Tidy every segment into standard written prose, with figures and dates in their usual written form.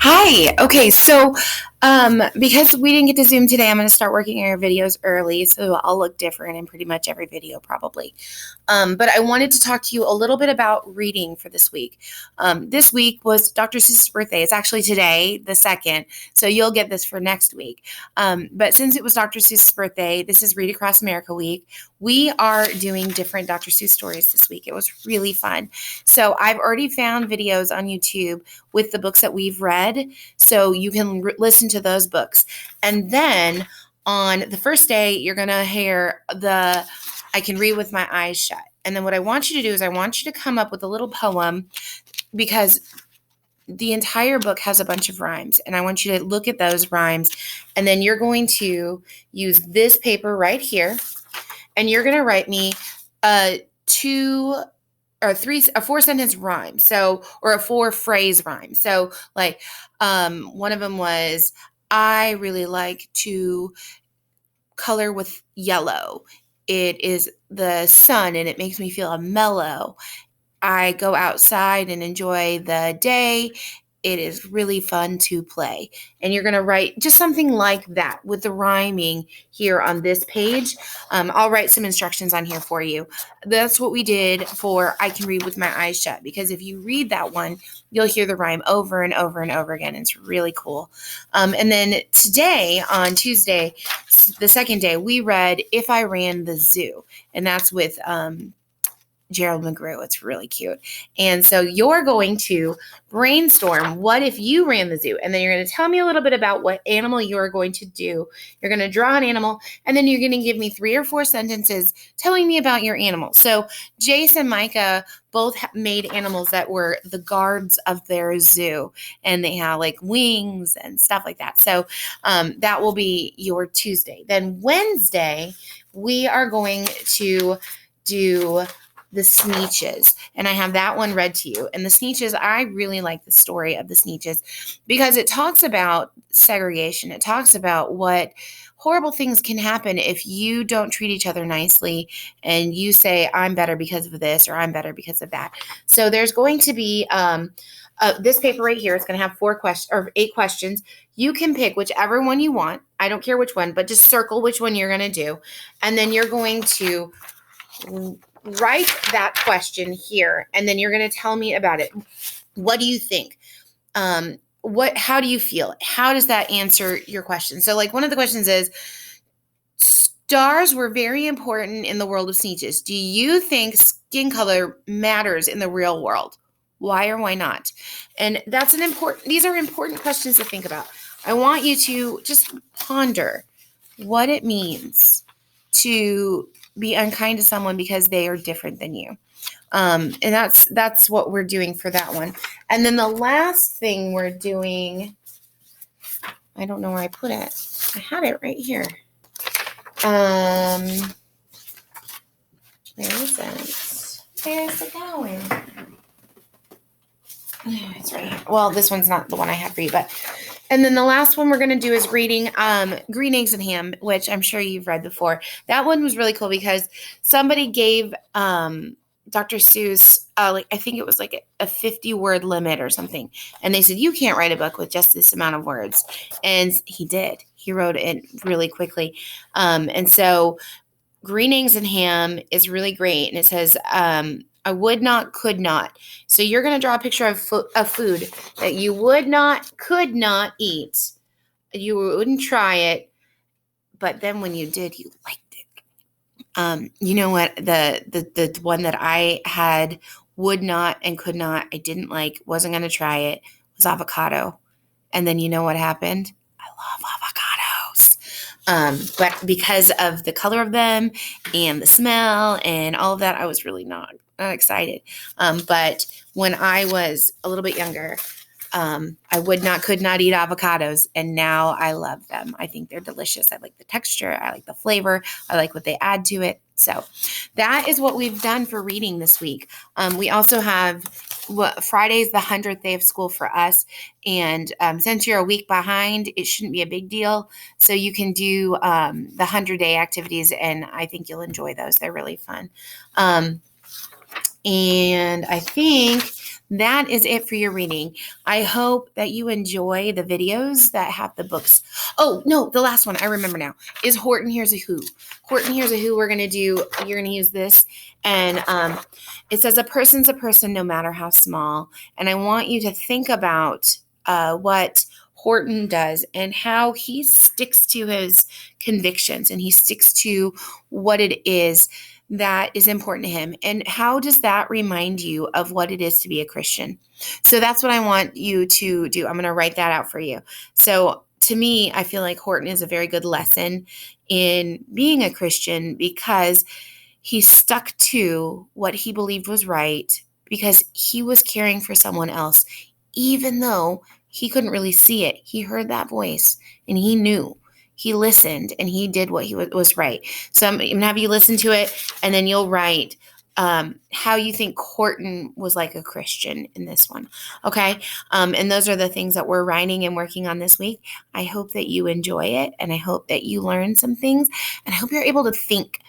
Hi. Okay, so because we didn't get to Zoom today, I'm going to start working on our videos early, so I'll look different in pretty much every video probably. But I wanted to talk to you a little bit about reading for this week. This week was Dr. Seuss's birthday. It's actually today, the 2nd, so you'll get this for next week. But since it was Dr. Seuss's birthday, this is Read Across America Week. We are doing different Dr. Seuss stories this week. It was really fun. So I've already found videos on YouTube with the books that we've read, so you can listen to those books. And then on the first day, you're going to hear the I Can Read with My Eyes Shut. And then what I want you to do is I want you to come up with a little poem, because the entire book has a bunch of rhymes, and I want you to look at those rhymes, and then you're going to use this paper right here, and you're going to write me a 4-sentence rhyme. So, or a 4-phrase rhyme. So like, one of them was, I really like to color with yellow. It is the sun and it makes me feel mellow. I go outside and enjoy the day. It is really fun to play. And you're going to write just something like that with the rhyming here on this page. I'll write some instructions on here for you. That's what we did for I Can Read with My Eyes Shut, because if you read that one, you'll hear the rhyme over and over and over again. It's really cool. And then today, on Tuesday, the second day, we read If I Ran the Zoo. And that's with Gerald McGrew. It's really cute. And so you're going to brainstorm, what if you ran the zoo? And then you're going to tell me a little bit about what animal you're going to do. You're going to draw an animal, and then you're going to give me 3 or 4 sentences telling me about your animal. So Jace and Micah both made animals that were the guards of their zoo, and they have like wings and stuff like that. So that will be your Tuesday. Then Wednesday, we are going to do the Sneetches, and I have that one read to you. And the Sneetches, I really like the story of the Sneetches because it talks about segregation. It talks about what horrible things can happen if you don't treat each other nicely and you say, I'm better because of this, or I'm better because of that. So there's going to be this paper right here. It's going to have 8 questions. You can pick whichever one you want. I don't care which one, but just circle which one you're going to do. And then you're going to write that question here, and then you're going to tell me about it. What do you think? How do you feel? How does that answer your question? So like, one of the questions is, stars were very important in the world of Sneetches. Do you think skin color matters in the real world? Why or why not? And these are important questions to think about. I want you to just ponder what it means to be unkind to someone because they are different than you. And that's what we're doing for that one. And then the last thing we're doing, I don't know where I put it. I had it right here. Where is it? Where is it going? Oh, it's right here. Well, this one's not the one I had for you, but. And then the last one we're going to do is reading Green Eggs and Ham, which I'm sure you've read before. That one was really cool because somebody gave Dr. Seuss, I think it was like a 50-word limit or something. And they said, you can't write a book with just this amount of words. And he did. He wrote it really quickly. And so Green Eggs and Ham is really great. And it says, I would not, could not. So you're going to draw a picture of food that you would not, could not eat. You wouldn't try it, but then when you did, you liked it. You know what? The one that I had, would not and could not, I didn't like, wasn't going to try it, was avocado. And then you know what happened? I love avocados. But because of the color of them and the smell and all of that, I was really not excited. But when I was a little bit younger, I could not eat avocados, and now I love them. I think they're delicious. I like the texture. I like the flavor. I like what they add to it. So that is what we've done for reading this week. We also have Friday's the 100th day of school for us. And since you're a week behind, it shouldn't be a big deal. So you can do the 100-day activities, and I think you'll enjoy those. They're really fun. And I think that is it for your reading. I hope that you enjoy the videos that have the books. Oh, no, the last one I remember now is Horton Hears a Who. Horton Hears a Who. You're going to use this. And it says, a person's a person no matter how small. And I want you to think about what Horton does and how he sticks to his convictions and he sticks to what it is that is important to him. And how does that remind you of what it is to be a Christian? So that's what I want you to do. I'm going to write that out for you. So to me, I feel like Horton is a very good lesson in being a Christian because he stuck to what he believed was right because he was caring for someone else, even though he couldn't really see it. He heard that voice and he knew. He listened and he did what he was right. So I'm going to have you listen to it and then you'll write how you think Horton was like a Christian in this one. Okay. And those are the things that we're writing and working on this week. I hope that you enjoy it and I hope that you learn some things and I hope you're able to think.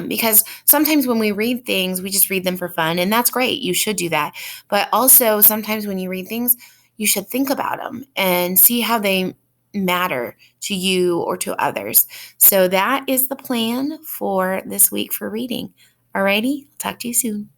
Because sometimes when we read things, we just read them for fun, and that's great. You should do that. But also sometimes when you read things, you should think about them and see how they matter to you or to others. So that is the plan for this week for reading. Alrighty, talk to you soon.